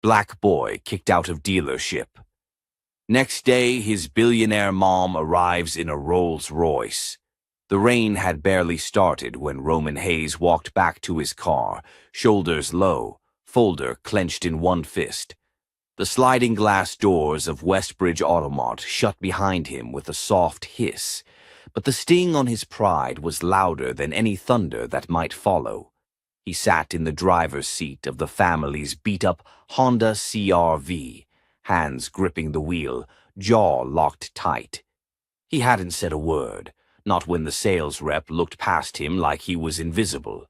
Black boy kicked out of dealership. Next day, his billionaire mom arrives in a Rolls Royce. The rain had barely started when Roman Hayes walked back to his car, shoulders low, folder clenched in one fist. The sliding glass doors of Westbridge Automart shut behind him with a soft hiss, but the sting on his pride was louder than any thunder that might follow. He sat in the driver's seat of the family's beat-up Honda CR-V, hands gripping the wheel, jaw locked tight. He hadn't said a word, not when the sales rep looked past him like he was invisible,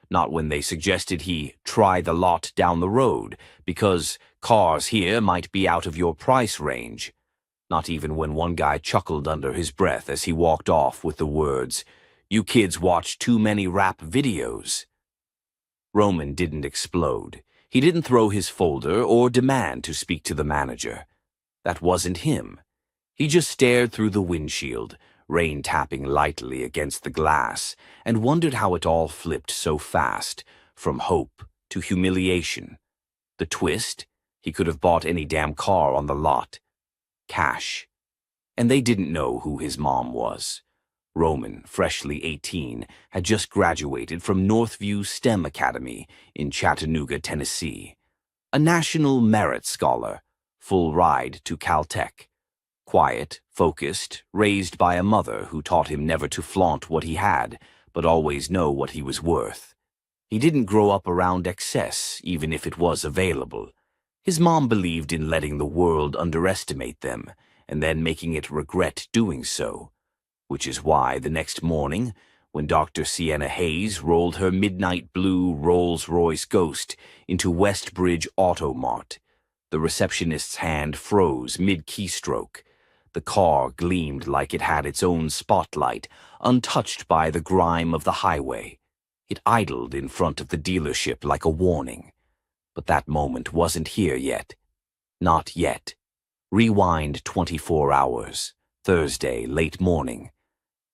not when they suggested he try the lot down the road, because cars here might be out of your price range, not even when one guy chuckled under his breath as he walked off with the words, "You kids watch too many rap videos." Roman didn't explode. He didn't throw his folder or demand to speak to the manager. That wasn't him. He just stared through the windshield, rain tapping lightly against the glass, and wondered how it all flipped so fast, from hope to humiliation. The twist? He could have bought any damn car on the lot. Cash. And they didn't know who his mom was. Roman, freshly 18, had just graduated from Northview STEM Academy in Chattanooga, Tennessee. A National Merit Scholar, full ride to Caltech. Quiet, focused, raised by a mother who taught him never to flaunt what he had, but always know what he was worth. He didn't grow up around excess, even if it was available. His mom believed in letting the world underestimate them, and then making it regret doing so. Which is why the next morning, when Dr. Sienna Hayes rolled her midnight blue Rolls-Royce Ghost into Westbridge Automart, the receptionist's hand froze mid-keystroke. The car gleamed like it had its own spotlight, untouched by the grime of the highway. It idled in front of the dealership like a warning. But that moment wasn't here yet. Not yet. Rewind 24 hours. Thursday, late morning.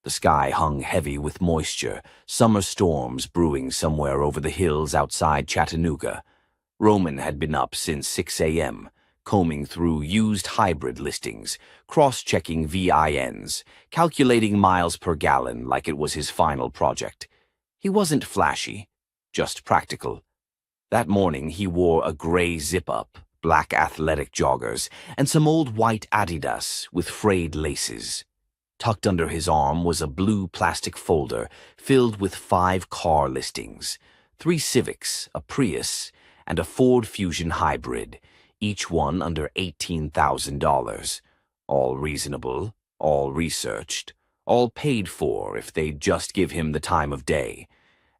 The sky hung heavy with moisture, summer storms brewing somewhere over the hills outside Chattanooga. Roman had been up since 6 a.m., combing through used hybrid listings, cross-checking VINs, calculating miles per gallon like it was his final project. He wasn't flashy, just practical. That morning he wore a gray zip-up, black athletic joggers, and some old white Adidas with frayed laces. Tucked under his arm was a blue plastic folder filled with 5 car listings, 3 Civics, a Prius, and a Ford Fusion Hybrid, each one under $18,000. All reasonable, all researched, all paid for if they'd just give him the time of day.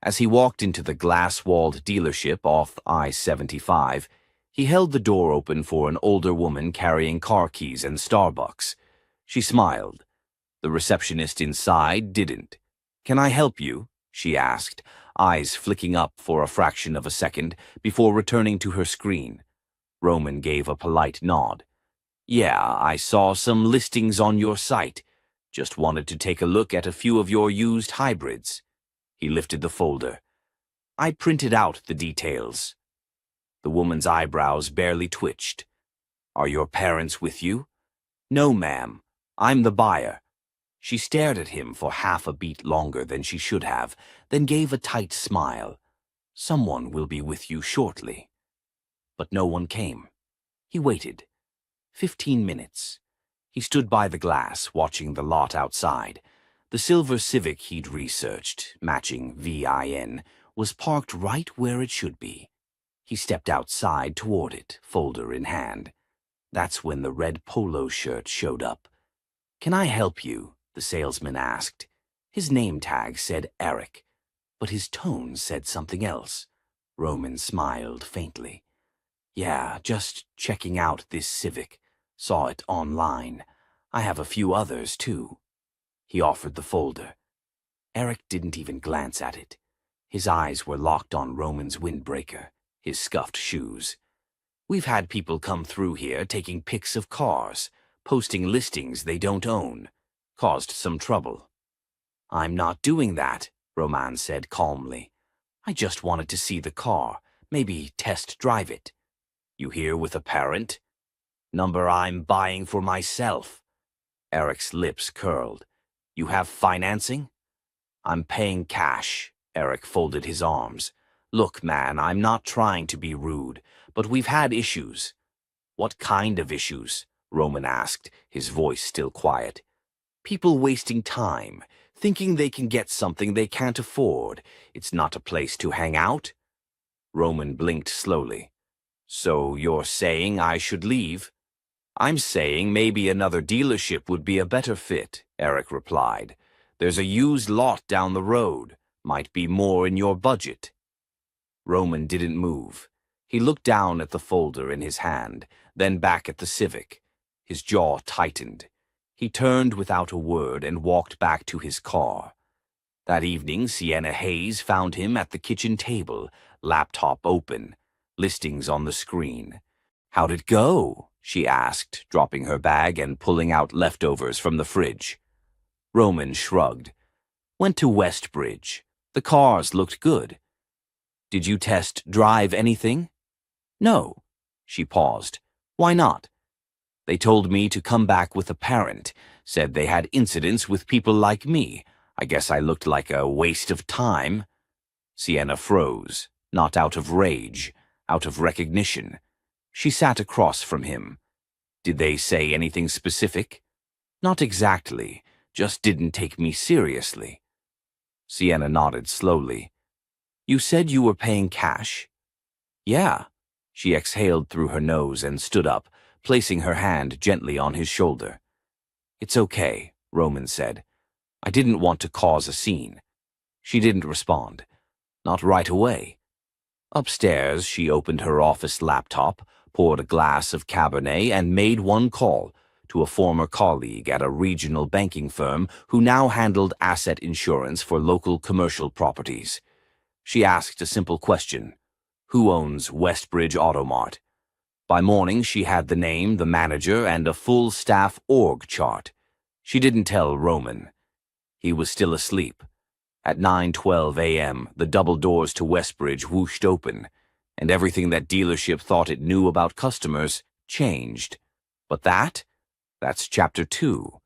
As he walked into the glass-walled dealership off I-75, he held the door open for an older woman carrying car keys and Starbucks. She smiled. The receptionist inside didn't. "Can I help you?" she asked, eyes flicking up for a fraction of a second before returning to her screen. Roman gave a polite nod. "Yeah, I saw some listings on your site. Just wanted to take a look at a few of your used hybrids." He lifted the folder. "I printed out the details." The woman's eyebrows barely twitched. "Are your parents with you?" "No, ma'am. I'm the buyer." She stared at him for half a beat longer than she should have, then gave a tight smile. "Someone will be with you shortly." But no one came. He waited. 15 minutes. He stood by the glass, watching the lot outside. The silver Civic he'd researched, matching VIN, was parked right where it should be. He stepped outside toward it, folder in hand. That's when the red polo shirt showed up. "Can I help you?" the salesman asked. His name tag said Eric, but his tone said something else. Roman smiled faintly. "Yeah, just checking out this Civic. Saw it online. I have a few others, too." He offered the folder. Eric didn't even glance at it. His eyes were locked on Roman's windbreaker, his scuffed shoes. "We've had people come through here taking pics of cars, posting listings they don't own. Caused some trouble." "I'm not doing that," Roman said calmly. "I just wanted to see the car, maybe test drive it." You here with a parent? Number I'm buying for myself. Eric's lips curled. You have financing? I'm paying cash. Eric folded his arms. Look, man, I'm not trying to be rude, but we've had issues. What kind of issues? Roman asked, his voice still quiet. People wasting time, thinking they can get something they can't afford. It's not a place to hang out. Roman blinked slowly. So you're saying I should leave? I'm saying maybe another dealership would be a better fit, Eric replied. There's a used lot down the road. Might be more in your budget. Roman didn't move. He looked down at the folder in his hand, then back at the Civic. His jaw tightened. He turned without a word and walked back to his car. That evening, Sienna Hayes found him at the kitchen table, laptop open, listings on the screen. How'd it go? She asked, dropping her bag and pulling out leftovers from the fridge. Roman shrugged. Went to Westbridge. The cars looked good. Did you test drive anything? No. She paused. Why not? They told me to come back with a parent, said they had incidents with people like me. I guess I looked like a waste of time. Sienna froze, not out of rage, out of recognition. She sat across from him. Did they say anything specific? Not exactly, just didn't take me seriously. Sienna nodded slowly. You said you were paying cash? Yeah. She exhaled through her nose and stood up, placing her hand gently on his shoulder. It's okay, Roman said. I didn't want to cause a scene. She didn't respond. Not right away. Upstairs, she opened her office laptop, poured a glass of Cabernet, and made one call to a former colleague at a regional banking firm who now handled asset insurance for local commercial properties. She asked a simple question. Who owns Westbridge Automart? By morning, she had the name, the manager, and a full staff org chart. She didn't tell Roman. He was still asleep. At 9:12 a.m., the double doors to Westbridge whooshed open, and everything that dealership thought it knew about customers changed. But that's chapter 2.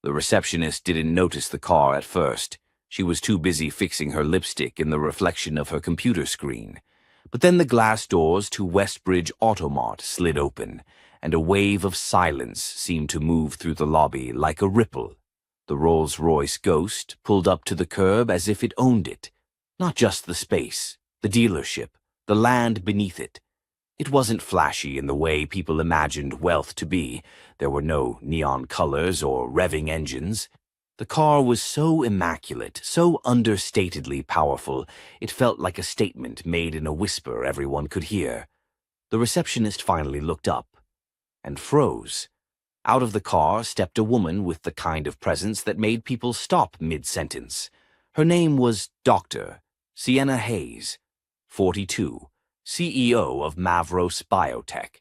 The receptionist didn't notice the car at first. She was too busy fixing her lipstick in the reflection of her computer screen. But then the glass doors to Westbridge Automart slid open, and a wave of silence seemed to move through the lobby like a ripple. The Rolls-Royce Ghost pulled up to the curb as if it owned it. Not just the space, the dealership, the land beneath it. It wasn't flashy in the way people imagined wealth to be. There were no neon colors or revving engines. The car was so immaculate, so understatedly powerful, it felt like a statement made in a whisper everyone could hear. The receptionist finally looked up and froze. Out of the car stepped a woman with the kind of presence that made people stop mid-sentence. Her name was Dr. Sienna Hayes, 42, CEO of Mavros Biotech,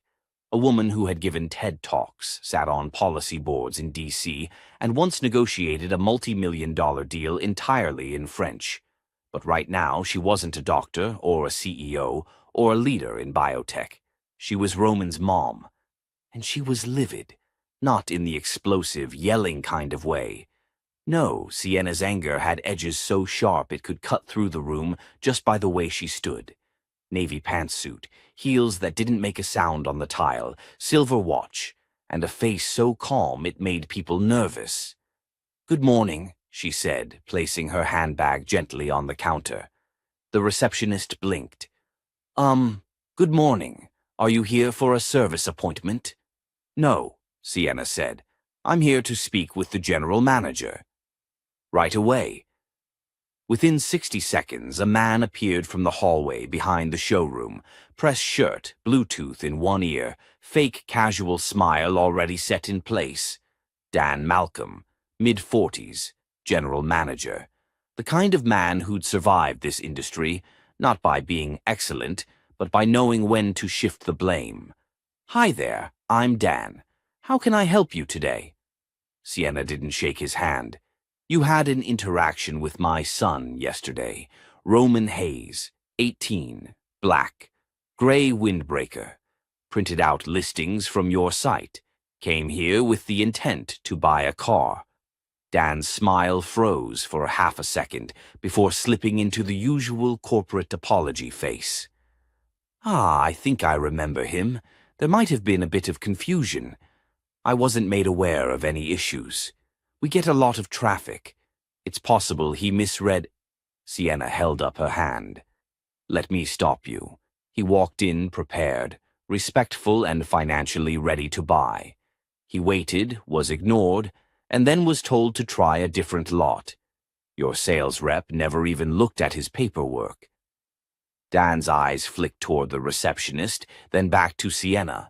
a woman who had given TED Talks, sat on policy boards in D.C., and once negotiated a multi-million-dollar deal entirely in French. But right now she wasn't a doctor or a CEO or a leader in biotech. She was Roman's mom, and she was livid. Not in the explosive, yelling kind of way. No, Sienna's anger had edges so sharp it could cut through the room just by the way she stood. Navy pantsuit, heels that didn't make a sound on the tile, silver watch, and a face so calm it made people nervous. Good morning, she said, placing her handbag gently on the counter. The receptionist blinked. Good morning. Are you here for a service appointment? No. Sienna said. I'm here to speak with the general manager. Right away. Within 60 seconds, a man appeared from the hallway behind the showroom, pressed shirt, Bluetooth in one ear, fake casual smile already set in place. Dan Malcolm, mid-40s, general manager. The kind of man who'd survived this industry, not by being excellent, but by knowing when to shift the blame. Hi there, I'm Dan. How can I help you today? Sienna didn't shake his hand. You had an interaction with my son yesterday. Roman Hayes, 18, black, gray windbreaker. printed out listings from your site, came here with the intent to buy a car. Dan's smile froze for half a second before slipping into the usual corporate apology face. Ah, I think I remember him. There might have been a bit of confusion. I wasn't made aware of any issues. We get a lot of traffic. It's possible he misread. Sienna held up her hand. Let me stop you. He walked in prepared, respectful and financially ready to buy. He waited, was ignored, and then was told to try a different lot. Your sales rep never even looked at his paperwork. Dan's eyes flicked toward the receptionist, then back to Sienna.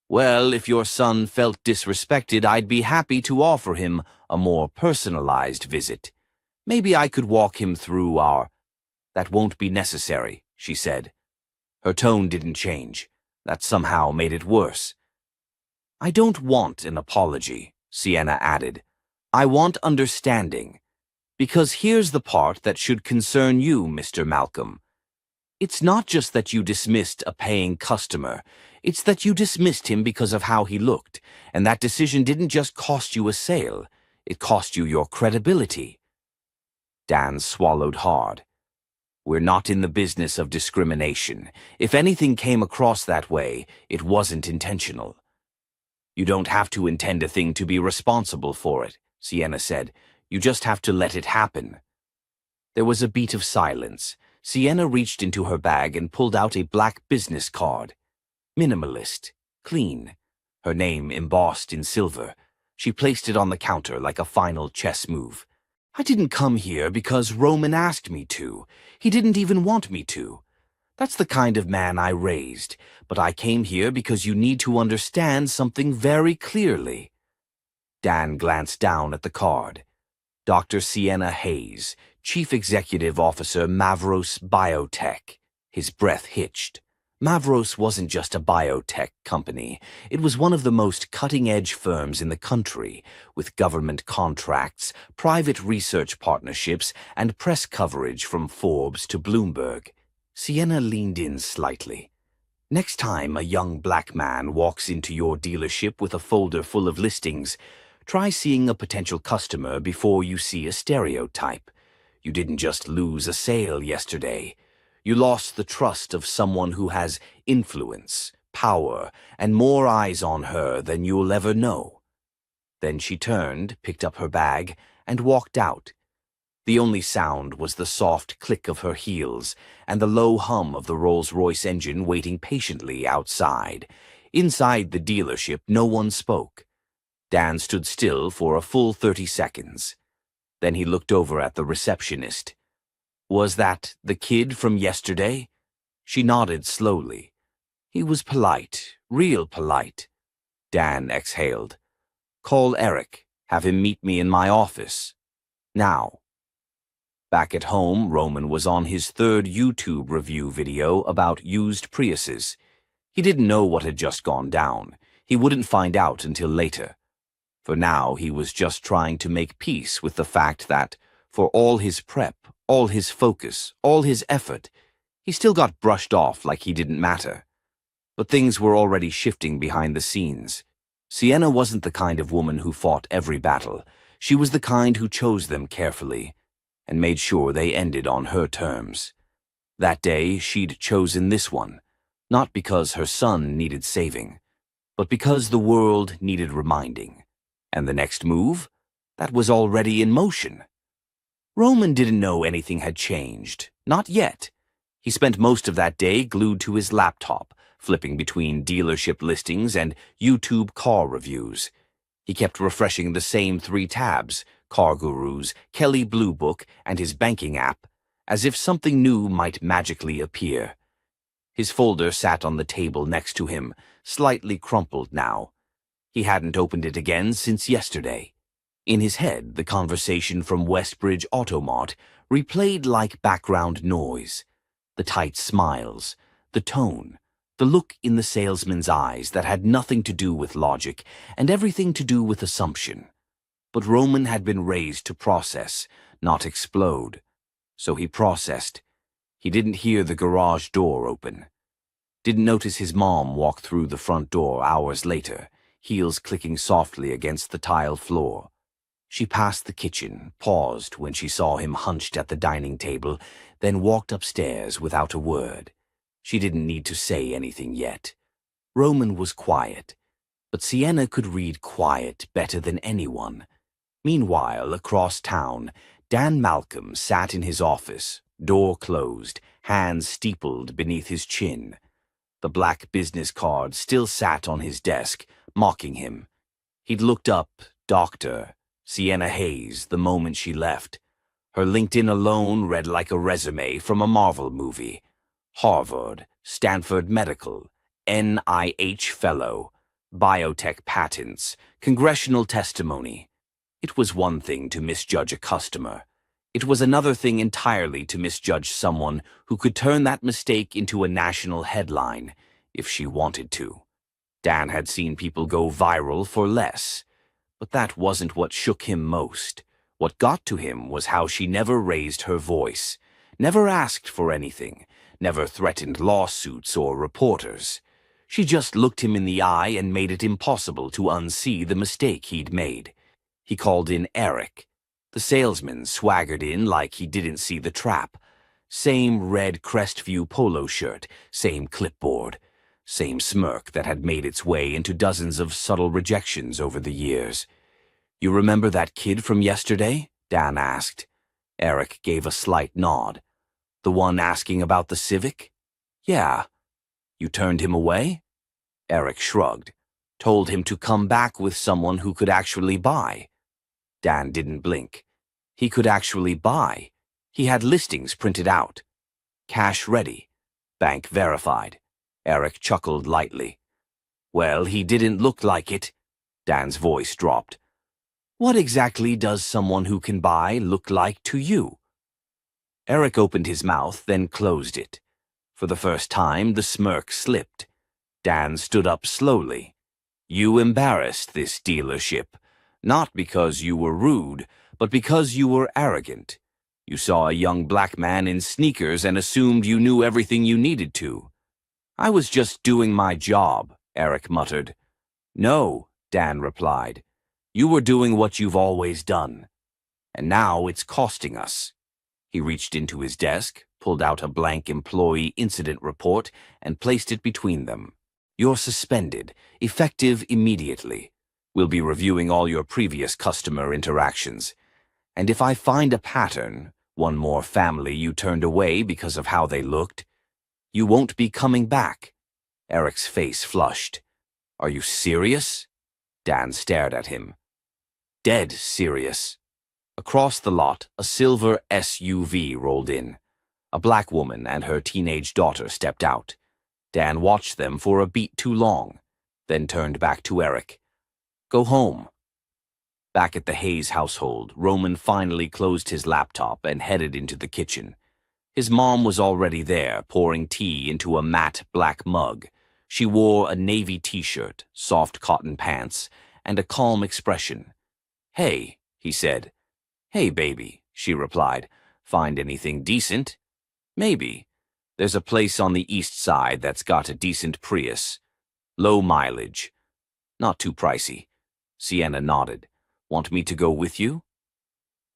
Well, if your son felt disrespected, I'd be happy to offer him a more personalized visit. Maybe I could walk him through our... That won't be necessary, she said. Her tone didn't change. That somehow made it worse. I don't want an apology, Sienna added. I want understanding. Because here's the part that should concern you, Mr. Malcolm. It's not just that you dismissed a paying customer. It's that you dismissed him because of how he looked, and that decision didn't just cost you a sale. It cost you your credibility. Dan swallowed hard. We're not in the business of discrimination. If anything came across that way, it wasn't intentional. You don't have to intend a thing to be responsible for it, Sienna said. You just have to let it happen. There was a beat of silence. Sienna reached into her bag and pulled out a black business card. Minimalist. Clean. Her name embossed in silver. She placed it on the counter like a final chess move. I didn't come here because Roman asked me to. He didn't even want me to. That's the kind of man I raised. But I came here because you need to understand something very clearly. Dan glanced down at the card. Dr. Sienna Hayes, Chief Executive Officer, Mavros Biotech. His breath hitched. Mavros wasn't just a biotech company. It was one of the most cutting-edge firms in the country, with government contracts, private research partnerships, and press coverage from Forbes to Bloomberg. Sienna leaned in slightly. Next time a young black man walks into your dealership with a folder full of listings, try seeing a potential customer before you see a stereotype. You didn't just lose a sale yesterday. You lost the trust of someone who has influence, power, and more eyes on her than you'll ever know. Then she turned, picked up her bag, and walked out. The only sound was the soft click of her heels and the low hum of the Rolls-Royce engine waiting patiently outside. Inside the dealership, no one spoke. Dan stood still for a full 30 seconds. Then he looked over at the receptionist. Was that the kid from yesterday? She nodded slowly. He was polite, real polite. Dan exhaled. Call Eric. Have him meet me in my office. Now. Back at home, Roman was on his third YouTube review video about used Priuses. He didn't know what had just gone down. He wouldn't find out until later. For now, he was just trying to make peace with the fact that, for all his prep, all his focus, all his effort, he still got brushed off like he didn't matter. But things were already shifting behind the scenes. Sienna wasn't the kind of woman who fought every battle. She was the kind who chose them carefully and made sure they ended on her terms. That day, she'd chosen this one, not because her son needed saving, but because the world needed reminding. And the next move? That was already in motion. Roman didn't know anything had changed. Not yet. He spent most of that day glued to his laptop, flipping between dealership listings and YouTube car reviews. He kept refreshing the same 3 tabs, Car Gurus, Kelley Blue Book, and his banking app, as if something new might magically appear. His folder sat on the table next to him, slightly crumpled now. He hadn't opened it again since yesterday. In his head, the conversation from Westbridge Automart replayed like background noise. The tight smiles, the tone, the look in the salesman's eyes that had nothing to do with logic and everything to do with assumption. But Roman had been raised to process, not explode. So he processed. He didn't hear the garage door open. Didn't notice his mom walk through the front door hours later, heels clicking softly against the tile floor. She passed the kitchen, paused when she saw him hunched at the dining table, then walked upstairs without a word. She didn't need to say anything yet. Roman was quiet, but Sienna could read quiet better than anyone. Meanwhile, across town, Dan Malcolm sat in his office, door closed, hands steepled beneath his chin. The black business card still sat on his desk, mocking him. He'd looked up, Dr. Sienna Hayes, the moment she left. Her LinkedIn alone read like a resume from a Marvel movie. Harvard, Stanford Medical, NIH Fellow, biotech patents, congressional testimony. It was one thing to misjudge a customer. It was another thing entirely to misjudge someone who could turn that mistake into a national headline, if she wanted to. Dan had seen people go viral for less. But that wasn't what shook him most. What got to him was how she never raised her voice, never asked for anything, never threatened lawsuits or reporters. She just looked him in the eye and made it impossible to unsee the mistake he'd made. He called in Eric. The salesman swaggered in like he didn't see the trap. Same red Crestview polo shirt, same clipboard, same smirk that had made its way into dozens of subtle rejections over the years. "You remember that kid from yesterday?" Dan asked. Eric gave a slight nod. "The one asking about the Civic?" "Yeah." "You turned him away?" Eric shrugged. "Told him to come back with someone who could actually buy." Dan didn't blink. He could actually buy. He had listings printed out. Cash ready. Bank verified. Eric chuckled lightly. "Well, he didn't look like it." Dan's voice dropped. "What exactly does someone who can buy look like to you?" Eric opened his mouth, then closed it. For the first time, the smirk slipped. Dan stood up slowly. "You embarrassed this dealership, not because you were rude, but because you were arrogant. You saw a young black man in sneakers and assumed you knew everything you needed to." "I was just doing my job," Eric muttered. "No," Dan replied. "You were doing what you've always done. And now it's costing us." He reached into his desk, pulled out a blank employee incident report, and placed it between them. "You're suspended, effective immediately. We'll be reviewing all your previous customer interactions. And if I find a pattern, one more family you turned away because of how they looked, you won't be coming back." Eric's face flushed. "Are you serious?" Dan stared at him. "Dead serious." Across the lot, a silver SUV rolled in. A black woman and her teenage daughter stepped out. Dan watched them for a beat too long, then turned back to Eric. "Go home." Back at the Hayes household, Roman finally closed his laptop and headed into the kitchen. His mom was already there, pouring tea into a matte black mug. She wore a navy t-shirt, soft cotton pants, and a calm expression. "Hey," he said. "Hey, baby," she replied. "Find anything decent?" "Maybe. There's a place on the east side that's got a decent Prius. Low mileage. Not too pricey." Sienna nodded. "Want me to go with you?"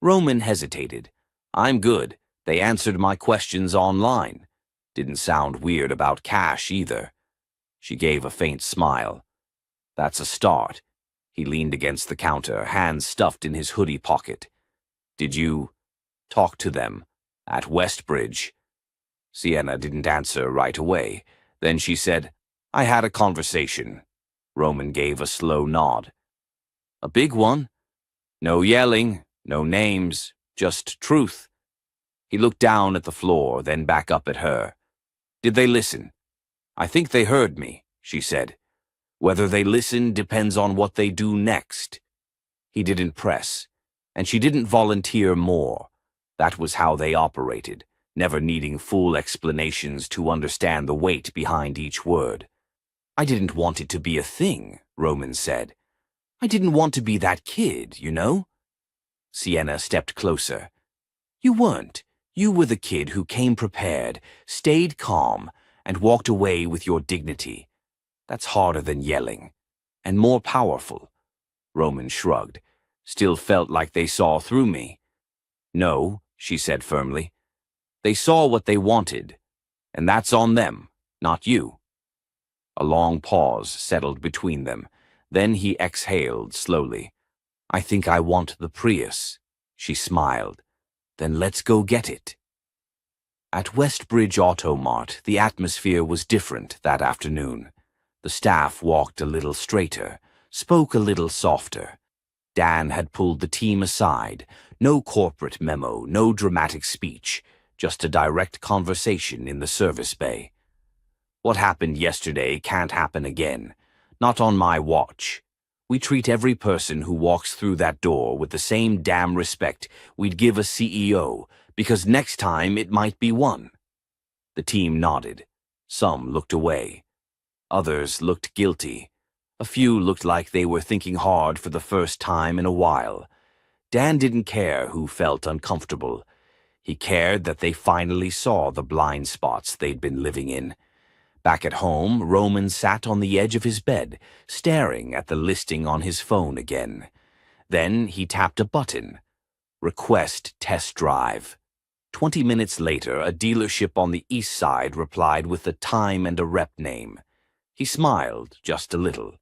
Roman hesitated. "I'm good. They answered my questions online. Didn't sound weird about cash either." She gave a faint smile. "That's a start." He leaned against the counter, hands stuffed in his hoodie pocket. "Did you talk to them at Westbridge?" Sienna didn't answer right away. Then she said, "I had a conversation." Roman gave a slow nod. "A big one? No yelling, no names, just truth." He looked down at the floor, then back up at her. "Did they listen?" "I think they heard me," she said. "Whether they listen depends on what they do next." He didn't press, and she didn't volunteer more. That was how they operated, never needing full explanations to understand the weight behind each word. "I didn't want it to be a thing," Roman said. "I didn't want to be that kid, you know?" Sienna stepped closer. "You weren't. You were the kid who came prepared, stayed calm, and walked away with your dignity. That's harder than yelling, and more powerful." Roman shrugged. "Still felt like they saw through me." "No," she said firmly. "They saw what they wanted, and that's on them, not you." A long pause settled between them. Then he exhaled slowly. "I think I want the Prius." She smiled. "Then let's go get it." At Westbridge Auto Mart, the atmosphere was different that afternoon. The staff walked a little straighter, spoke a little softer. Dan had pulled the team aside. No corporate memo, no dramatic speech, just a direct conversation in the service bay. "What happened yesterday can't happen again. Not on my watch. We treat every person who walks through that door with the same damn respect we'd give a CEO, because next time it might be one." The team nodded. Some looked away. Others looked guilty. A few looked like they were thinking hard for the first time in a while. Dan didn't care who felt uncomfortable. He cared that they finally saw the blind spots they'd been living in. Back at home, Roman sat on the edge of his bed, staring at the listing on his phone again. Then he tapped a button. Request test drive. 20 minutes later, a dealership on the east side replied with the time and a rep name. He smiled just a little.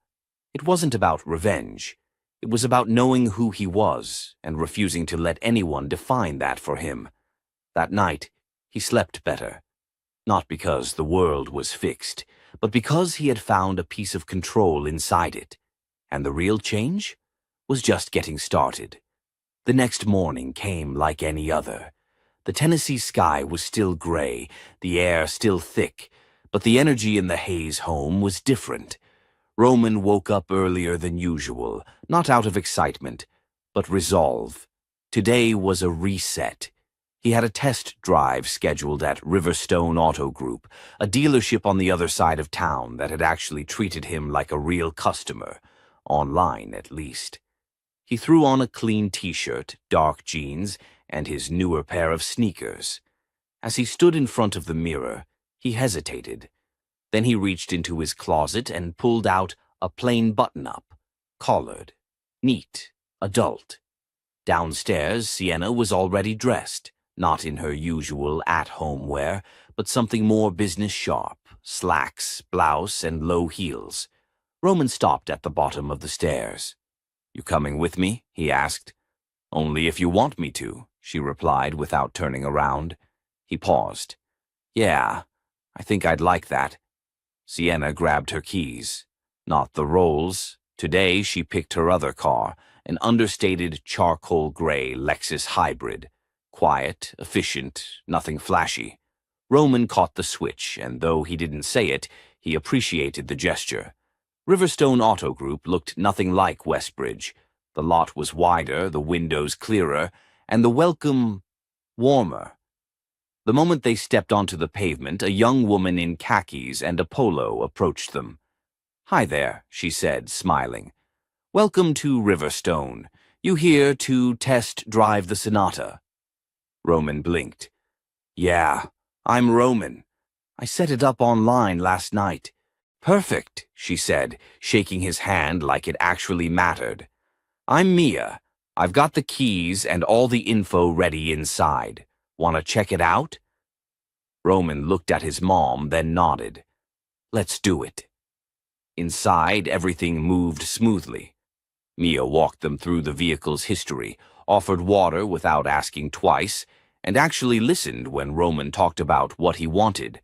It wasn't about revenge. It was about knowing who he was and refusing to let anyone define that for him. That night, he slept better. Not because the world was fixed, but because he had found a piece of control inside it. And the real change was just getting started. The next morning came like any other. The Tennessee sky was still gray, the air still thick, but the energy in the Hayes home was different. Roman woke up earlier than usual, not out of excitement, but resolve. Today was a reset. He had a test drive scheduled at Riverstone Auto Group, a dealership on the other side of town that had actually treated him like a real customer, online at least. He threw on a clean t-shirt, dark jeans, and his newer pair of sneakers. As he stood in front of the mirror, he hesitated. Then he reached into his closet and pulled out a plain button-up, collared, neat, adult. Downstairs, Sienna was already dressed, not in her usual at-home wear, but something more business-sharp, slacks, blouse, and low heels. Roman stopped at the bottom of the stairs. "You coming with me?" he asked. "Only if you want me to," she replied without turning around. He paused. "Yeah, I think I'd like that." Sienna grabbed her keys. Not the Rolls. Today she picked her other car, an understated charcoal gray Lexus hybrid. Quiet, efficient, nothing flashy. Roman caught the switch, and though he didn't say it, he appreciated the gesture. Riverstone Auto Group looked nothing like Westbridge. The lot was wider, the windows clearer, and the welcome warmer. The moment they stepped onto the pavement, a young woman in khakis and a polo approached them. "Hi there," she said, smiling. "Welcome to Riverstone. You here to test drive the Sonata?" Roman blinked. "Yeah, I'm Roman. I set it up online last night." "Perfect," she said, shaking his hand like it actually mattered. "I'm Mia. I've got the keys and all the info ready inside. Want to check it out?" Roman looked at his mom, then nodded. "Let's do it." Inside, everything moved smoothly. Mia walked them through the vehicle's history, offered water without asking twice, and actually listened when Roman talked about what he wanted.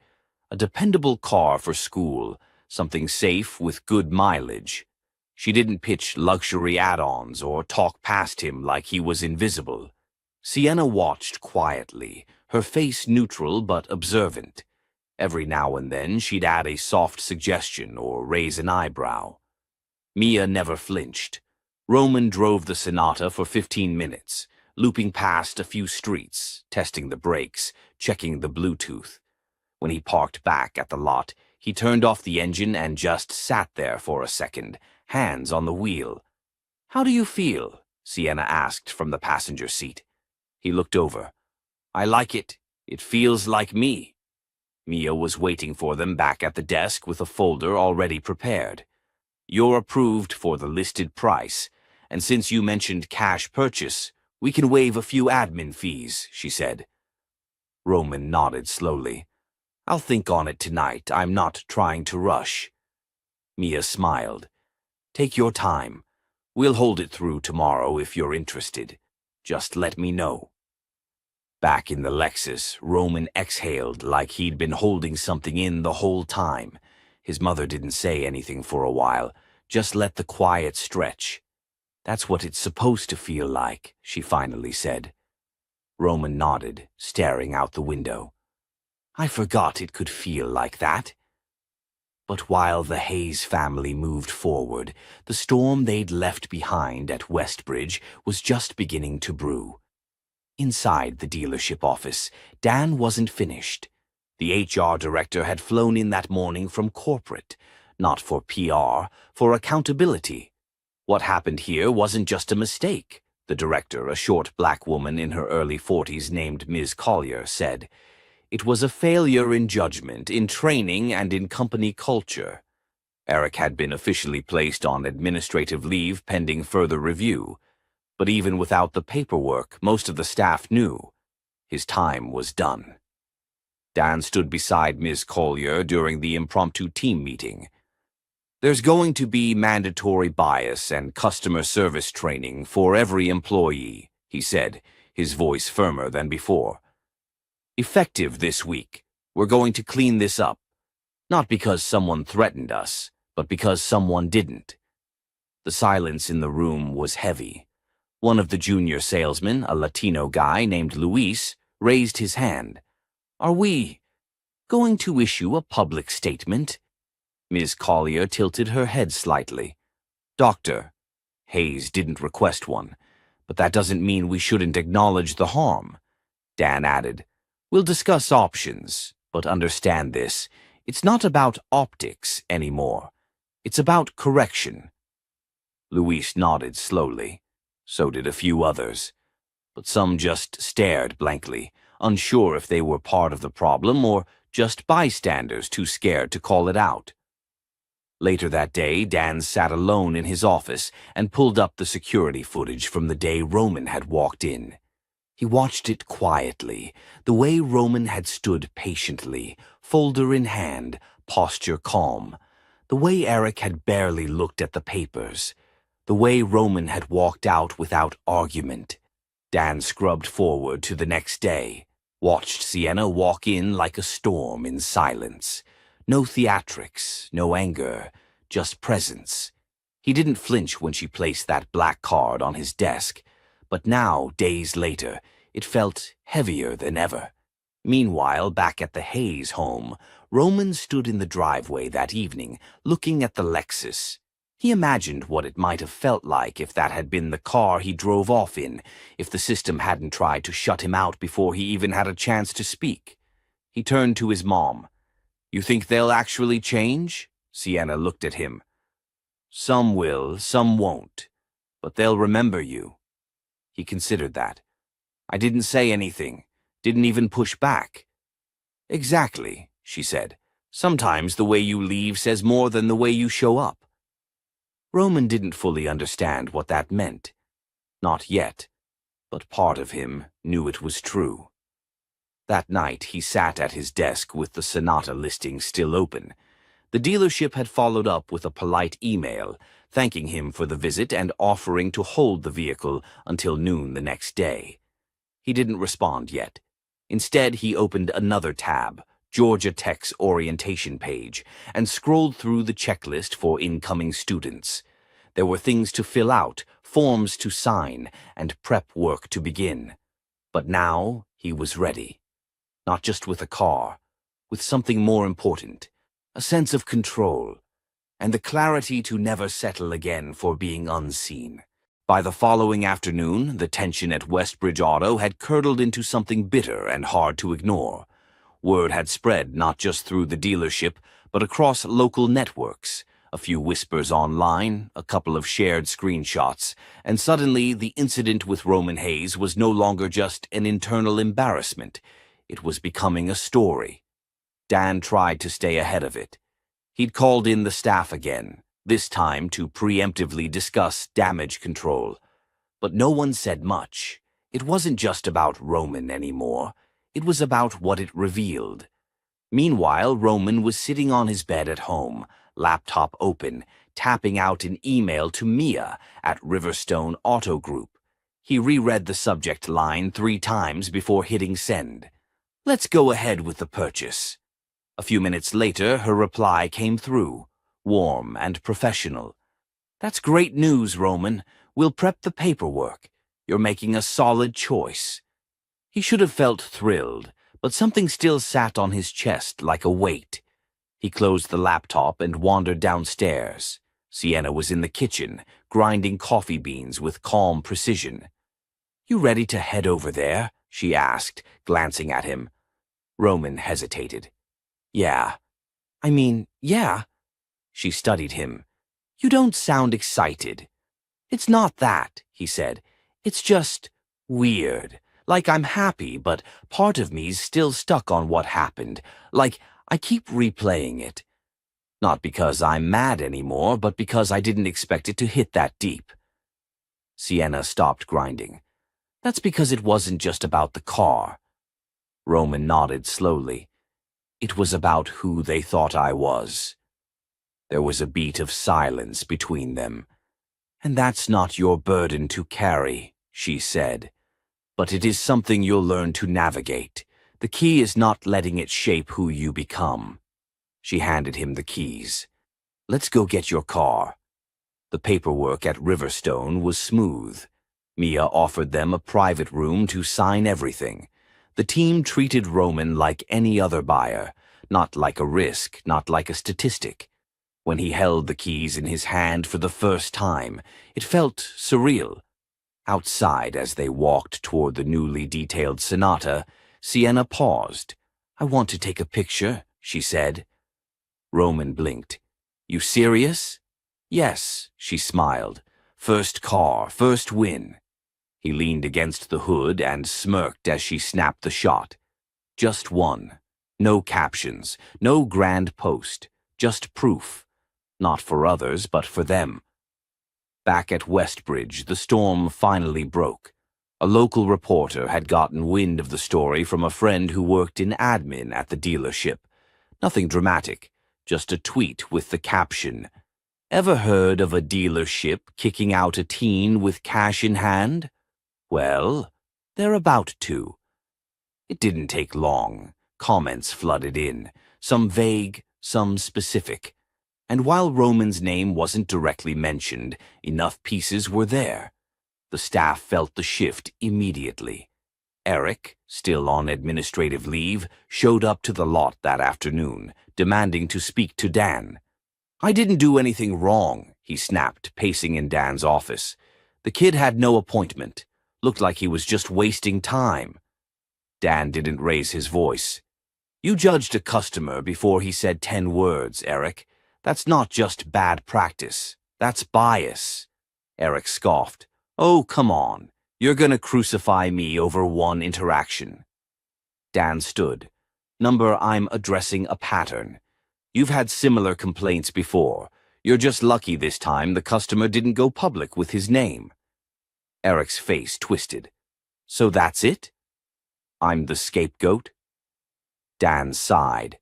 A dependable car for school, something safe with good mileage. She didn't pitch luxury add-ons or talk past him like he was invisible. Sienna watched quietly, her face neutral but observant. Every now and then she'd add a soft suggestion or raise an eyebrow. Mia never flinched. Roman drove the Sonata for 15 minutes, looping past a few streets, testing the brakes, checking the Bluetooth. When he parked back at the lot, he turned off the engine and just sat there for a second, hands on the wheel. "How do you feel?" Sienna asked from the passenger seat. He looked over. "I like it. It feels like me." Mia was waiting for them back at the desk with a folder already prepared. "You're approved for the listed price, and since you mentioned cash purchase, we can waive a few admin fees," she said. Roman nodded slowly. "I'll think on it tonight. I'm not trying to rush." Mia smiled. "Take your time. We'll hold it through tomorrow if you're interested. Just let me know." Back in the Lexus, Roman exhaled like he'd been holding something in the whole time. His mother didn't say anything for a while, just let the quiet stretch. "That's what it's supposed to feel like," she finally said. Roman nodded, staring out the window. "I forgot it could feel like that." But while the Hayes family moved forward, the storm they'd left behind at Westbridge was just beginning to brew. Inside the dealership office, Dan wasn't finished. The HR director had flown in that morning from corporate, not for PR, for accountability. What happened here wasn't just a mistake, the director, a short black woman in her early 40s named Ms. Collier, said. It was a failure in judgment, in training, and in company culture. Eric had been officially placed on administrative leave pending further review. But even without the paperwork, most of the staff knew. His time was done. Dan stood beside Ms. Collier during the impromptu team meeting. "There's going to be mandatory bias and customer service training for every employee," he said, his voice firmer than before. "Effective this week. We're going to clean this up. Not because someone threatened us, but because someone didn't." The silence in the room was heavy. One of the junior salesmen, a Latino guy named Luis, raised his hand. "Are we going to issue a public statement?" Ms. Collier tilted her head slightly. "Doctor, Hayes didn't request one, but that doesn't mean we shouldn't acknowledge the harm." Dan added, "We'll discuss options, but understand this. It's not about optics anymore. It's about correction." Luis nodded slowly. So did a few others. But some just stared blankly, unsure if they were part of the problem or just bystanders too scared to call it out. Later that day, Dan sat alone in his office and pulled up the security footage from the day Roman had walked in. He watched it quietly, the way Roman had stood patiently, folder in hand, posture calm, the way Eric had barely looked at the papers, the way Roman had walked out without argument. Dan scrubbed forward to the next day, watched Sienna walk in like a storm in silence. No theatrics, no anger, just presence. He didn't flinch when she placed that black card on his desk, but now, days later, it felt heavier than ever. Meanwhile, back at the Hayes home, Roman stood in the driveway that evening, looking at the Lexus. He imagined what it might have felt like if that had been the car he drove off in, if the system hadn't tried to shut him out before he even had a chance to speak. He turned to his mom. "You think they'll actually change?" Sienna looked at him. "Some will, some won't. But they'll remember you." He considered that. "I didn't say anything, didn't even push back." "Exactly," she said. "Sometimes the way you leave says more than the way you show up." Roman didn't fully understand what that meant. Not yet, but part of him knew it was true. That night, he sat at his desk with the Sonata listing still open. The dealership had followed up with a polite email, thanking him for the visit and offering to hold the vehicle until noon the next day. He didn't respond yet. Instead, he opened another tab, Georgia Tech's orientation page, and scrolled through the checklist for incoming students. There were things to fill out, forms to sign, and prep work to begin. But now he was ready. Not just with a car, with something more important, a sense of control, and the clarity to never settle again for being unseen. By the following afternoon, the tension at Westbridge Auto had curdled into something bitter and hard to ignore. Word had spread not just through the dealership, but across local networks. A few whispers online, a couple of shared screenshots, and suddenly the incident with Roman Hayes was no longer just an internal embarrassment. It was becoming a story. Dan tried to stay ahead of it. He'd called in the staff again, this time to preemptively discuss damage control. But no one said much. It wasn't just about Roman anymore. It was about what it revealed. Meanwhile, Roman was sitting on his bed at home, laptop open, tapping out an email to Mia at Riverstone Auto Group. He reread the subject line 3 times before hitting send. "Let's go ahead with the purchase." A few minutes later, her reply came through, warm and professional. "That's great news, Roman. We'll prep the paperwork. You're making a solid choice." He should have felt thrilled, but something still sat on his chest like a weight. He closed the laptop and wandered downstairs. Sienna was in the kitchen, grinding coffee beans with calm precision. "You ready to head over there?" she asked, glancing at him. Roman hesitated. Yeah. Yeah." She studied him. "You don't sound excited." "It's not that," he said. "It's just weird. Like I'm happy, but part of me's still stuck on what happened. Like I keep replaying it. Not because I'm mad anymore, but because I didn't expect it to hit that deep." Sienna stopped grinding. "That's because it wasn't just about the car." Roman nodded slowly. "It was about who they thought I was." There was a beat of silence between them. "And that's not your burden to carry," she said. "But it is something you'll learn to navigate. The key is not letting it shape who you become." She handed him the keys. "Let's go get your car." The paperwork at Riverstone was smooth. Mia offered them a private room to sign everything. The team treated Roman like any other buyer, not like a risk, not like a statistic. When he held the keys in his hand for the first time, it felt surreal. Outside, as they walked toward the newly detailed Sonata, Sienna paused. "I want to take a picture," she said. Roman blinked. "You serious?" "Yes," she smiled. "First car, first win." He leaned against the hood and smirked as she snapped the shot. Just one. No captions, no grand post, just proof. Not for others, but for them. Back at Westbridge, the storm finally broke. A local reporter had gotten wind of the story from a friend who worked in admin at the dealership. Nothing dramatic, just a tweet with the caption, "Ever heard of a dealership kicking out a teen with cash in hand? Well, they're about to." It didn't take long. Comments flooded in, some vague, some specific. And while Roman's name wasn't directly mentioned, enough pieces were there. The staff felt the shift immediately. Eric, still on administrative leave, showed up to the lot that afternoon, demanding to speak to Dan. "I didn't do anything wrong," he snapped, pacing in Dan's office. "The kid had no appointment. Looked like he was just wasting time." Dan didn't raise his voice. "You judged a customer before he said 10 words, Eric. That's not just bad practice. That's bias." Eric scoffed. "Oh, come on. You're gonna crucify me over one interaction." Dan stood. "Number, I'm addressing a pattern. You've had similar complaints before. You're just lucky this time the customer didn't go public with his name." Eric's face twisted. "So that's it? I'm the scapegoat?" Dan sighed.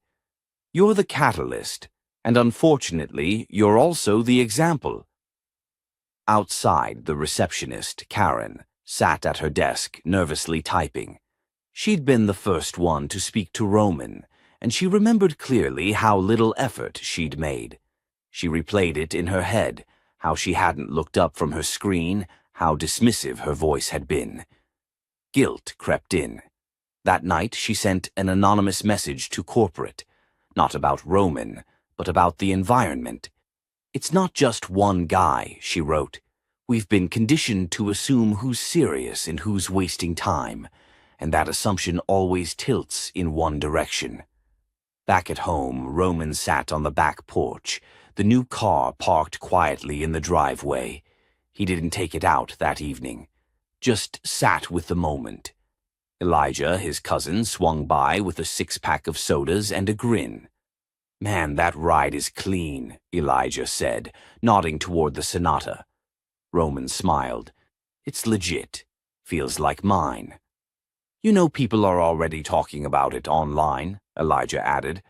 "You're the catalyst, and unfortunately, you're also the example." Outside, the receptionist, Karen, sat at her desk, nervously typing. She'd been the first one to speak to Roman, and she remembered clearly how little effort she'd made. She replayed it in her head, how she hadn't looked up from her screen, how dismissive her voice had been. Guilt crept in. That night, she sent an anonymous message to corporate, not about Roman, but about the environment. "It's not just one guy," she wrote. "We've been conditioned to assume who's serious and who's wasting time, and that assumption always tilts in one direction." Back at home, Roman sat on the back porch, the new car parked quietly in the driveway. He didn't take it out that evening, just sat with the moment. Elijah, his cousin, swung by with a six-pack of sodas and a grin. "Man, that ride is clean," Elijah said, nodding toward the Sonata. Roman smiled. "It's legit. Feels like mine." "You know people are already talking about it online," Elijah added.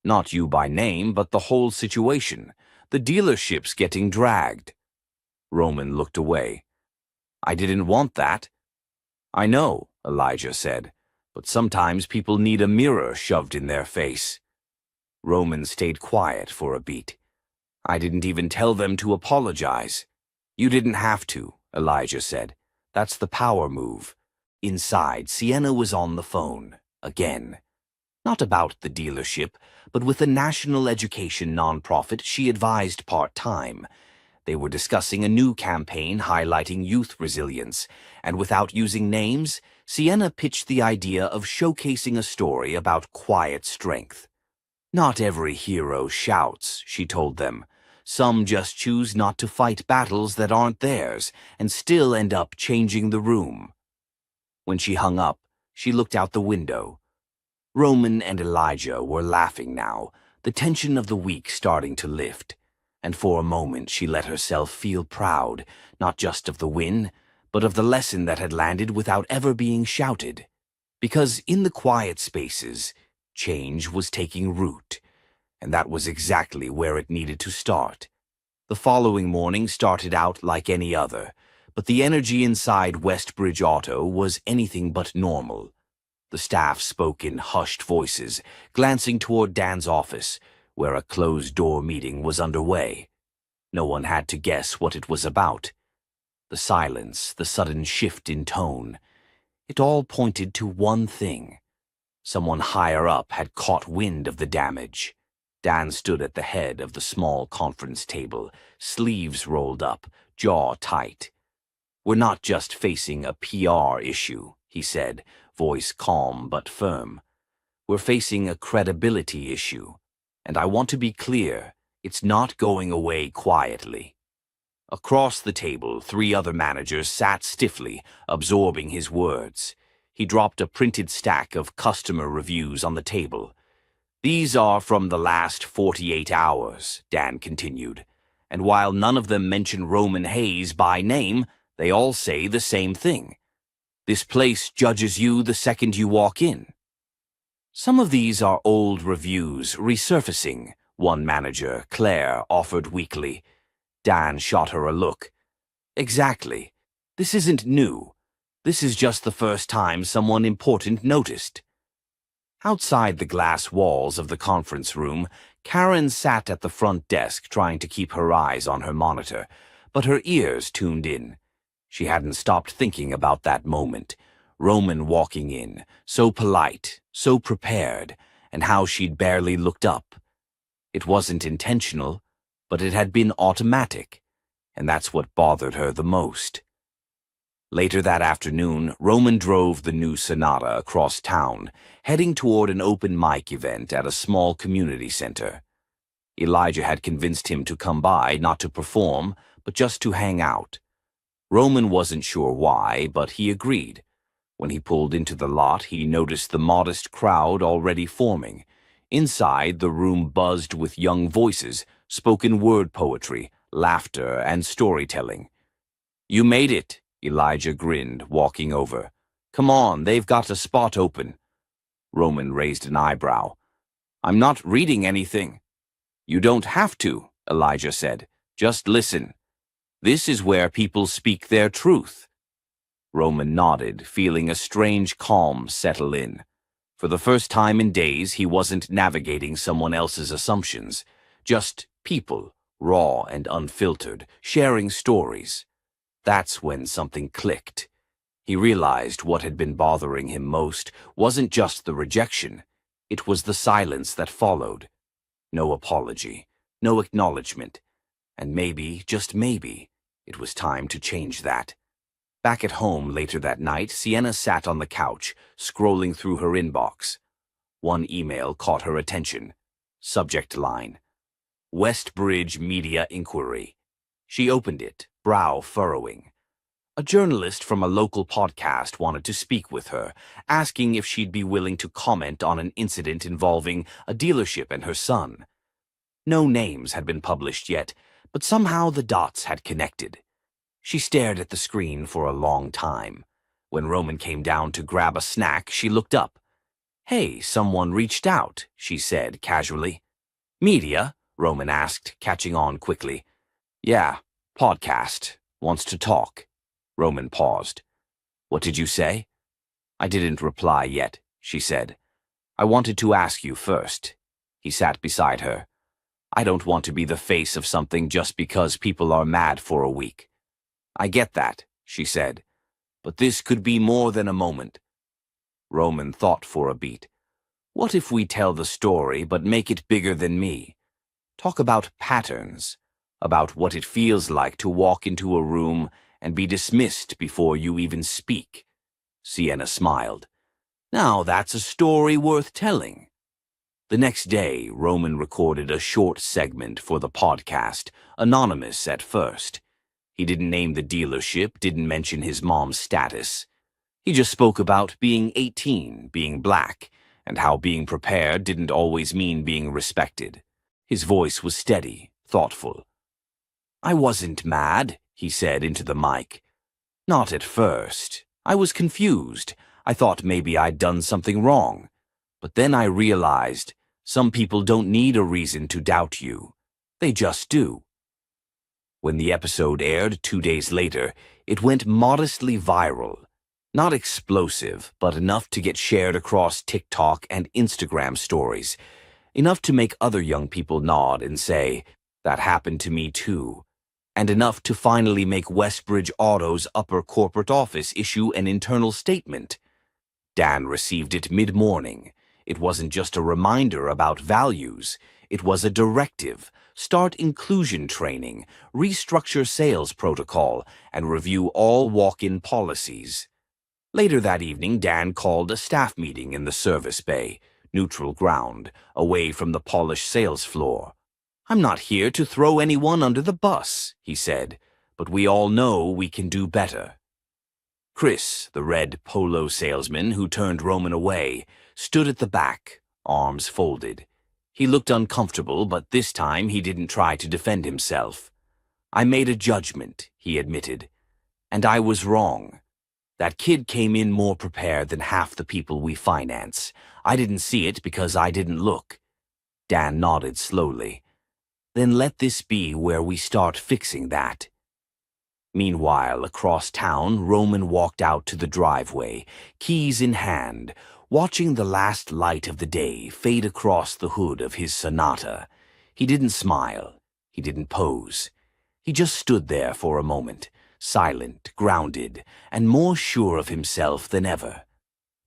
"Not you by name, but the whole situation. The dealership's getting dragged." Roman looked away. "I didn't want that." "I know," Elijah said, "but sometimes people need a mirror shoved in their face." Roman stayed quiet for a beat. "I didn't even tell them to apologize." "You didn't have to," Elijah said. "That's the power move." Inside, Sienna was on the phone, again. Not about the dealership, but with a national education nonprofit she advised part-time. They were discussing a new campaign highlighting youth resilience, and without using names, Sienna pitched the idea of showcasing a story about quiet strength. "Not every hero shouts," she told them. "Some just choose not to fight battles that aren't theirs, and still end up changing the room." When she hung up, she looked out the window. Roman and Elijah were laughing now, the tension of the week starting to lift. And for a moment she let herself feel proud, not just of the win, but of the lesson that had landed without ever being shouted. Because in the quiet spaces, change was taking root, and that was exactly where it needed to start. The following morning started out like any other, but the energy inside Westbridge Auto was anything but normal. The staff spoke in hushed voices, glancing toward Dan's office, where a closed-door meeting was underway. No one had to guess what it was about. The silence, the sudden shift in tone, it all pointed to one thing. Someone higher up had caught wind of the damage. Dan stood at the head of the small conference table, sleeves rolled up, jaw tight. "We're not just facing a PR issue," he said, voice calm but firm. "We're facing a credibility issue. And I want to be clear, it's not going away quietly." Across the table, three other managers sat stiffly, absorbing his words. He dropped a printed stack of customer reviews on the table. "These are from the last 48 hours, Dan continued. "And while none of them mention Roman Hayes by name, they all say the same thing. This place judges you the second you walk in." "Some of these are old reviews resurfacing," one manager, Claire, offered weakly. Dan shot her a look. "Exactly. This isn't new. This is just the first time someone important noticed." Outside the glass walls of the conference room, Karen sat at the front desk trying to keep her eyes on her monitor, but her ears tuned in. She hadn't stopped thinking about that moment. Roman walking in, so polite, so prepared, and how she'd barely looked up. It wasn't intentional, but it had been automatic, and that's what bothered her the most. Later that afternoon, Roman drove the new Sonata across town, heading toward an open mic event at a small community center. Elijah had convinced him to come by, not to perform, but just to hang out. Roman wasn't sure why, but he agreed. When he pulled into the lot, he noticed the modest crowd already forming. Inside, the room buzzed with young voices, spoken word poetry, laughter, and storytelling. "You made it," Elijah grinned, walking over. "Come on, they've got a spot open." Roman raised an eyebrow. "I'm not reading anything." "You don't have to," Elijah said. "Just listen. This is where people speak their truth." Roman nodded, feeling a strange calm settle in. For the first time in days, he wasn't navigating someone else's assumptions. Just people, raw and unfiltered, sharing stories. That's when something clicked. He realized what had been bothering him most wasn't just the rejection. It was the silence that followed. No apology, no acknowledgement. And maybe, just maybe, it was time to change that. Back at home later that night, Sienna sat on the couch, scrolling through her inbox. One email caught her attention. Subject line: Westbridge Media Inquiry. She opened it, brow furrowing. A journalist from a local podcast wanted to speak with her, asking if she'd be willing to comment on an incident involving a dealership and her son. No names had been published yet, but somehow the dots had connected. She stared at the screen for a long time. When Roman came down to grab a snack, she looked up. "Hey, someone reached out," she said casually. "Media?" Roman asked, catching on quickly. "Yeah, podcast. Wants to talk." Roman paused. "What did you say?" "I didn't reply yet," she said. "I wanted to ask you first." He sat beside her. "I don't want to be the face of something just because people are mad for a week." "I get that," she said. "But this could be more than a moment." Roman thought for a beat. "What if we tell the story but make it bigger than me? Talk about patterns, about what it feels like to walk into a room and be dismissed before you even speak." Sienna smiled. "Now that's a story worth telling." The next day, Roman recorded a short segment for the podcast, anonymous at first. He didn't name the dealership, didn't mention his mom's status. He just spoke about being 18, being black, and how being prepared didn't always mean being respected. His voice was steady, thoughtful. "I wasn't mad," he said into the mic. "Not at first. I was confused. I thought maybe I'd done something wrong. But then I realized some people don't need a reason to doubt you. They just do." When the episode aired 2 days later, it went modestly viral. Not explosive, but enough to get shared across TikTok and Instagram stories. Enough to make other young people nod and say, "That happened to me too." And enough to finally make Westbridge Auto's upper corporate office issue an internal statement. Dan received it mid-morning. It wasn't just a reminder about values. It was a directive. Start inclusion training, restructure sales protocol, and review all walk-in policies. Later that evening, Dan called a staff meeting in the service bay, neutral ground, away from the polished sales floor. "I'm not here to throw anyone under the bus," he said, "but we all know we can do better." Chris, the red polo salesman who turned Roman away, stood at the back, arms folded. He looked uncomfortable, but this time he didn't try to defend himself. "I made a judgment," he admitted, "and I was wrong. That kid came in more prepared than half the people we finance. I didn't see it because I didn't look." Dan nodded slowly. "Then let this be where we start fixing that." Meanwhile, across town, Roman walked out to the driveway, keys in hand, watching the last light of the day fade across the hood of his Sonata. He didn't smile. He didn't pose. He just stood there for a moment, silent, grounded, and more sure of himself than ever.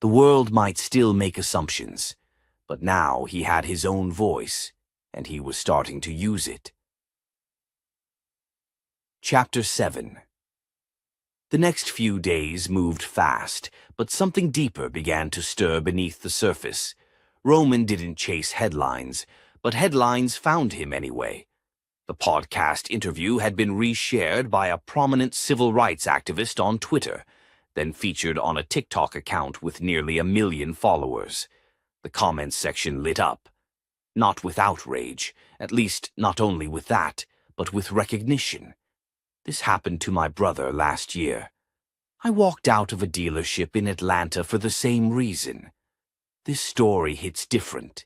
The world might still make assumptions, but now he had his own voice, and he was starting to use it. Chapter 7. The next few days moved fast, but something deeper began to stir beneath the surface. Roman didn't chase headlines, but headlines found him anyway. The podcast interview had been reshared by a prominent civil rights activist on Twitter, then featured on a TikTok account with nearly 1 million followers. The comments section lit up. Not with outrage, at least not only with that, but with recognition. "This happened to my brother last year. I walked out of a dealership in Atlanta for the same reason. This story hits different."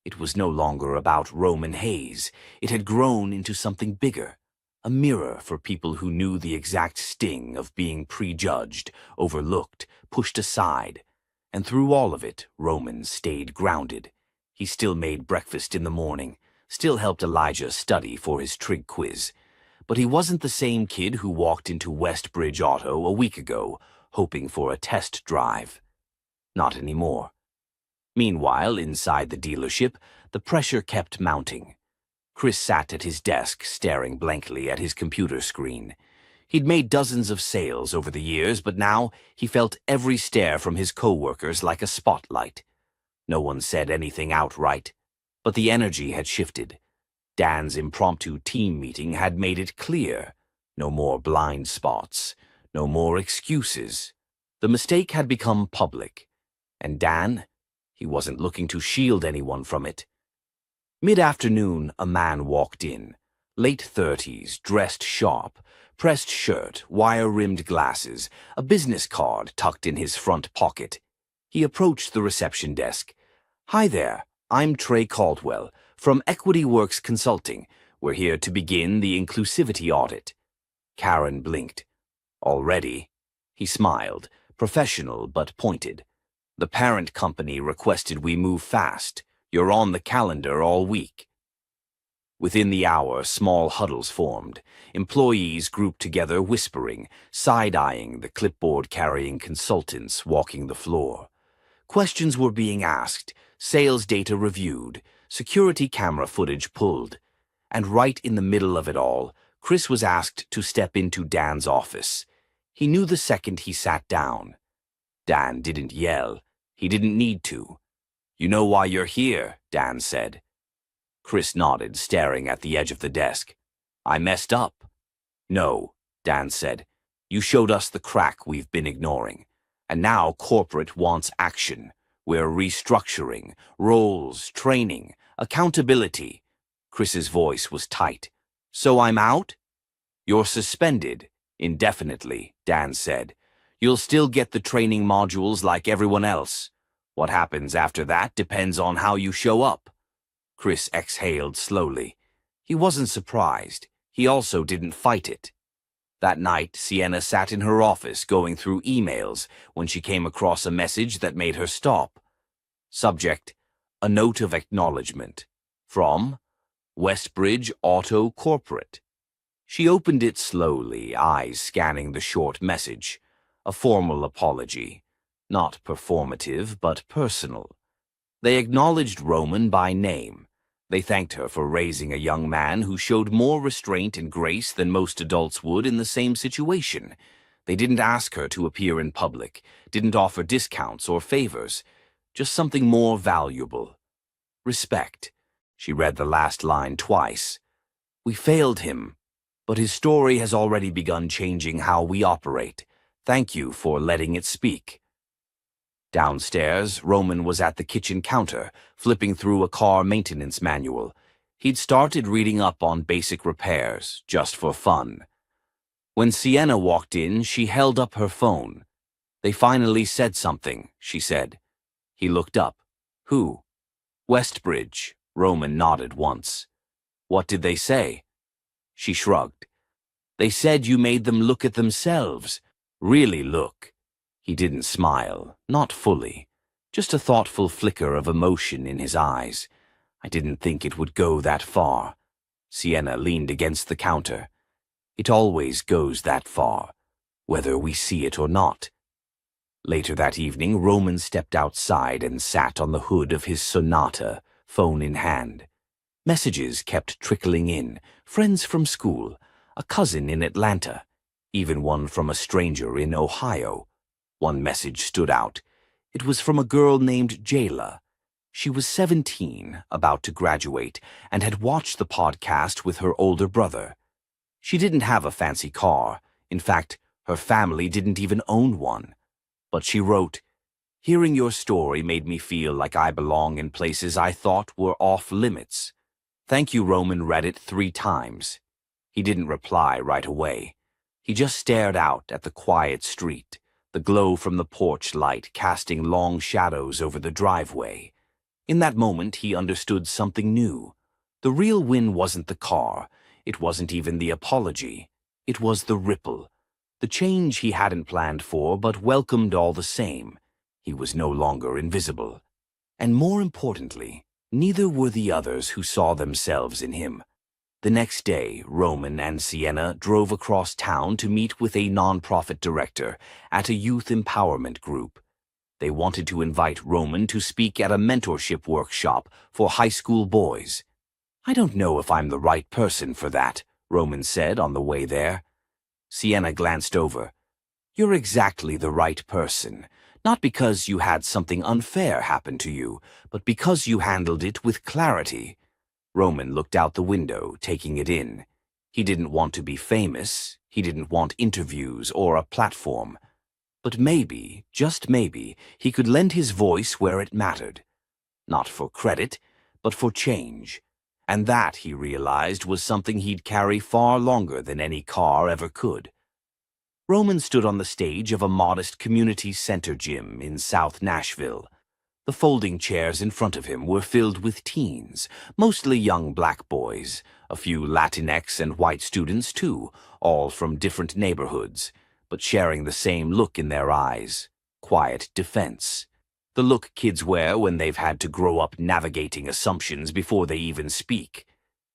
It was no longer about Roman Hayes. It had grown into something bigger, a mirror for people who knew the exact sting of being prejudged, overlooked, pushed aside. And through all of it, Roman stayed grounded. He still made breakfast in the morning, still helped Elijah study for his trig quiz. But he wasn't the same kid who walked into Westbridge Auto a week ago, hoping for a test drive. Not anymore. Meanwhile, inside the dealership, the pressure kept mounting. Chris sat at his desk, staring blankly at his computer screen. He'd made dozens of sales over the years, but now he felt every stare from his coworkers like a spotlight. No one said anything outright, but the energy had shifted. Dan's impromptu team meeting had made it clear. No more blind spots. No more excuses. The mistake had become public. And Dan, he wasn't looking to shield anyone from it. Mid-afternoon, a man walked in. Late 30s, dressed sharp, pressed shirt, wire-rimmed glasses, a business card tucked in his front pocket. He approached the reception desk. "Hi there, I'm Trey Caldwell, from Equity Works Consulting. We're here to begin the inclusivity audit." Karen blinked. "Already?" He smiled, professional but pointed. "The parent company requested we move fast. You're on the calendar all week." Within the hour, small huddles formed. Employees grouped together whispering, side-eyeing the clipboard-carrying consultants walking the floor. Questions were being asked, sales data reviewed, security camera footage pulled. And right in the middle of it all, Chris was asked to step into Dan's office. He knew the second he sat down. Dan didn't yell. He didn't need to. "You know why you're here," Dan said. Chris nodded, staring at the edge of the desk. "I messed up." "No," Dan said. "You showed us the crack we've been ignoring. And now corporate wants action. We're restructuring, roles, training, accountability." Chris's voice was tight. "So I'm out?" "You're suspended, indefinitely," Dan said. "You'll still get the training modules like everyone else. What happens after that depends on how you show up." Chris exhaled slowly. He wasn't surprised. He also didn't fight it. That night, Sienna sat in her office going through emails when she came across a message that made her stop. Subject: a note of acknowledgement. From Westbridge Auto Corporate. She opened it slowly, eyes scanning the short message. A formal apology. Not performative, but personal. They acknowledged Roman by name. They thanked her for raising a young man who showed more restraint and grace than most adults would in the same situation. They didn't ask her to appear in public, didn't offer discounts or favors, just something more valuable. Respect. She read the last line twice. "We failed him, but his story has already begun changing how we operate. Thank you for letting it speak." Downstairs, Roman was at the kitchen counter, flipping through a car maintenance manual. He'd started reading up on basic repairs, just for fun. When Sienna walked in, she held up her phone. "They finally said something," she said. He looked up. "Who?" "Westbridge." Roman nodded once. "What did they say?" She shrugged. "They said you made them look at themselves. Really look." He didn't smile, not fully. Just a thoughtful flicker of emotion in his eyes. "I didn't think it would go that far." Sienna leaned against the counter. "It always goes that far, whether we see it or not." Later that evening, Roman stepped outside and sat on the hood of his Sonata, phone in hand. Messages kept trickling in, friends from school, a cousin in Atlanta, even one from a stranger in Ohio. One message stood out. It was from a girl named Jayla. She was 17, about to graduate, and had watched the podcast with her older brother. She didn't have a fancy car. In fact, her family didn't even own one. But she wrote, "Hearing your story made me feel like I belong in places I thought were off limits. Thank you." Roman read it 3 times. He didn't reply right away. He just stared out at the quiet street, the glow from the porch light casting long shadows over the driveway. In that moment, he understood something new. The real win wasn't the car. It wasn't even the apology. It was the ripple. The change he hadn't planned for, but welcomed all the same. He was no longer invisible. And more importantly, neither were the others who saw themselves in him. The next day, Roman and Sienna drove across town to meet with a nonprofit director at a youth empowerment group. They wanted to invite Roman to speak at a mentorship workshop for high school boys. "I don't know if I'm the right person for that," Roman said on the way there. Sienna glanced over. "You're exactly the right person, not because you had something unfair happen to you, but because you handled it with clarity." Roman looked out the window, taking it in. He didn't want to be famous. He didn't want interviews or a platform. But maybe, just maybe, he could lend his voice where it mattered. Not for credit, but for change. And that, he realized, was something he'd carry far longer than any car ever could. Roman stood on the stage of a modest community center gym in South Nashville. The folding chairs in front of him were filled with teens, mostly young black boys, a few Latinx and white students too, all from different neighborhoods, but sharing the same look in their eyes: quiet defense. The look kids wear when they've had to grow up navigating assumptions before they even speak.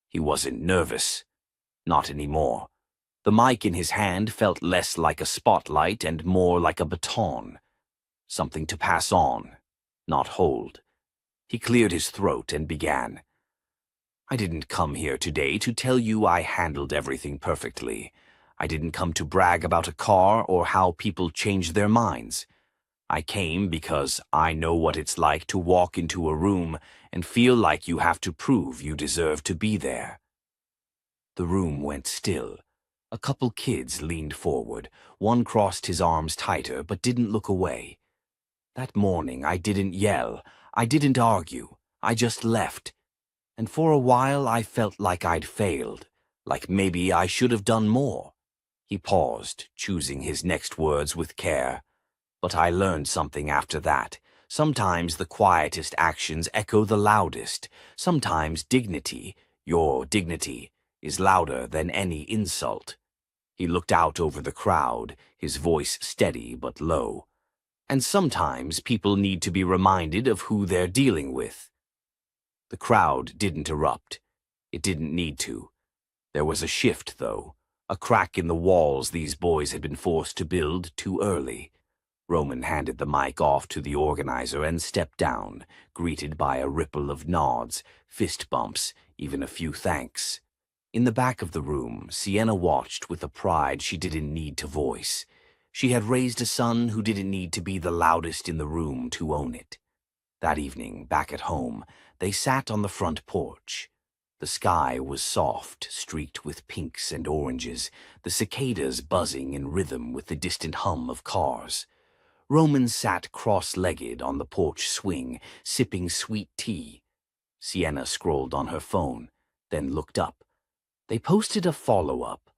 He wasn't nervous. Not anymore. The mic in his hand felt less like a spotlight and more like a baton. Something to pass on, not hold. He cleared his throat and began. I didn't come here today to tell you I handled everything perfectly. I didn't come to brag about a car or how people change their minds. I came because I know what it's like to walk into a room and feel like you have to prove you deserve to be there. The room went still. A couple kids leaned forward. One crossed his arms tighter but didn't look away. That morning I didn't yell. I didn't argue. I just left. And for a while I felt like I'd failed, like maybe I should have done more. He paused, choosing his next words with care. But I learned something after that. Sometimes the quietest actions echo the loudest. Sometimes dignity, your dignity, is louder than any insult. He looked out over the crowd, his voice steady but low. And sometimes people need to be reminded of who they're dealing with. The crowd didn't erupt. It didn't need to. There was a shift, though, a crack in the walls these boys had been forced to build too early. Roman handed the mic off to the organizer and stepped down, greeted by a ripple of nods, fist bumps, even a few thanks. In the back of the room, Sienna watched with a pride she didn't need to voice. She had raised a son who didn't need to be the loudest in the room to own it. That evening, back at home, they sat on the front porch. The sky was soft, streaked with pinks and oranges, the cicadas buzzing in rhythm with the distant hum of cars. Roman sat cross-legged on the porch swing, sipping sweet tea. Sienna scrolled on her phone, then looked up. They posted a follow-up.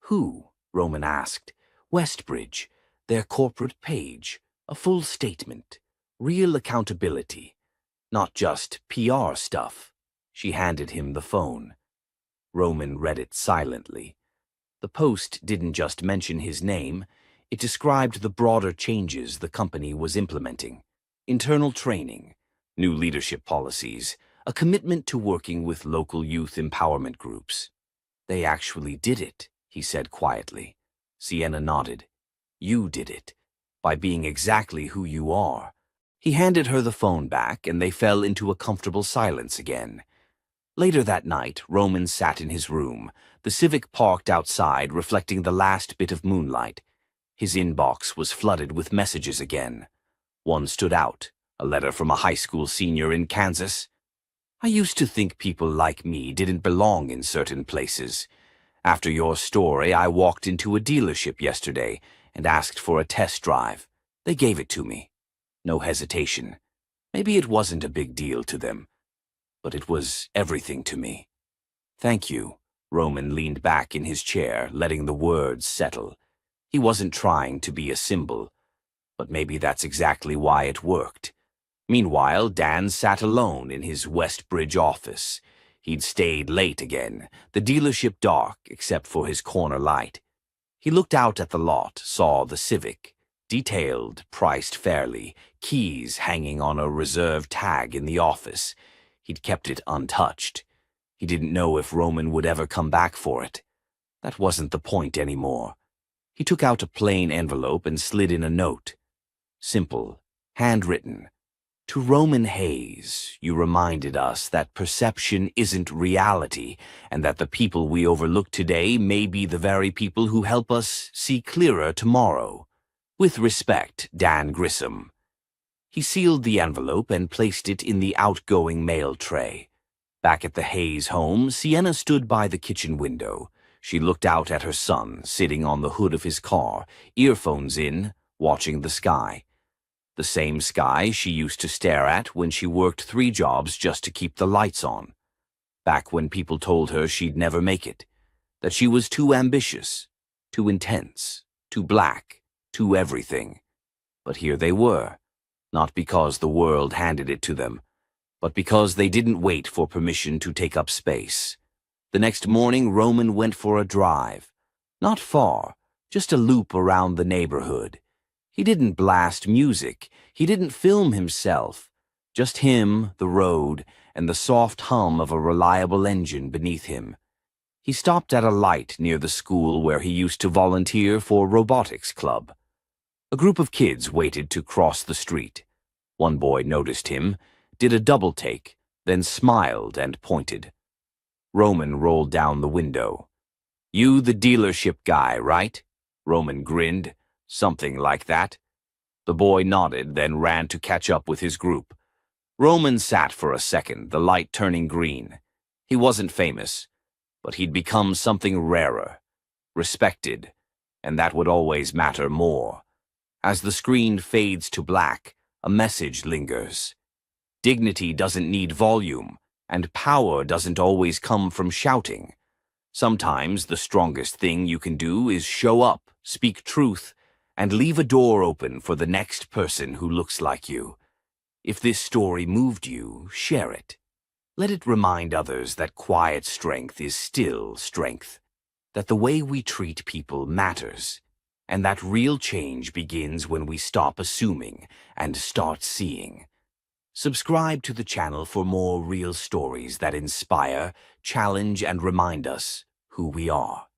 Who? Roman asked. Westbridge, their corporate page, a full statement, real accountability, not just PR stuff. She handed him the phone. Roman read it silently. The post didn't just mention his name, it described the broader changes the company was implementing. Internal training, new leadership policies, a commitment to working with local youth empowerment groups. They actually did it, he said quietly. Sienna nodded. You did it, by being exactly who you are. He handed her the phone back, and they fell into a comfortable silence again. Later that night, Roman sat in his room, the Civic parked outside, reflecting the last bit of moonlight. His inbox was flooded with messages again. One stood out, a letter from a high school senior in Kansas. I used to think people like me didn't belong in certain places. After your story, I walked into a dealership yesterday and asked for a test drive. They gave it to me. No hesitation. Maybe it wasn't a big deal to them, but it was everything to me. Thank you. Roman leaned back in his chair, letting the words settle. He wasn't trying to be a symbol, but maybe that's exactly why it worked. Meanwhile, Dan sat alone in his Westbridge office. He'd stayed late again, the dealership dark except for his corner light. He looked out at the lot, saw the Civic, detailed, priced fairly, keys hanging on a reserve tag in the office. He'd kept it untouched. He didn't know if Roman would ever come back for it. That wasn't the point anymore. He took out a plain envelope and slid in a note. Simple, handwritten. To Roman Hayes, you reminded us that perception isn't reality, and that the people we overlook today may be the very people who help us see clearer tomorrow. With respect, Dan Grissom. He sealed the envelope and placed it in the outgoing mail tray. Back at the Hayes home, Sienna stood by the kitchen window. She looked out at her son, sitting on the hood of his car, earphones in, watching the sky. The same sky she used to stare at when she worked 3 jobs just to keep the lights on. Back when people told her she'd never make it, that she was too ambitious, too intense, too black, too everything. But here they were, not because the world handed it to them, but because they didn't wait for permission to take up space. The next morning, Roman went for a drive. Not far, just a loop around the neighborhood. He didn't blast music. He didn't film himself. Just him, the road, and the soft hum of a reliable engine beneath him. He stopped at a light near the school where he used to volunteer for robotics club. A group of kids waited to cross the street. One boy noticed him, did a double take, then smiled and pointed. Roman rolled down the window. "You the dealership guy, right?" Roman grinned. "Something like that." The boy nodded, then ran to catch up with his group. Roman sat for a second, the light turning green. He wasn't famous, but he'd become something rarer, respected, and that would always matter more. As the screen fades to black, a message lingers. Dignity doesn't need volume, and power doesn't always come from shouting. Sometimes the strongest thing you can do is show up, speak truth, and leave a door open for the next person who looks like you. If this story moved you, share it. Let it remind others that quiet strength is still strength, that the way we treat people matters, and that real change begins when we stop assuming and start seeing. Subscribe to the channel for more real stories that inspire, challenge, and remind us who we are.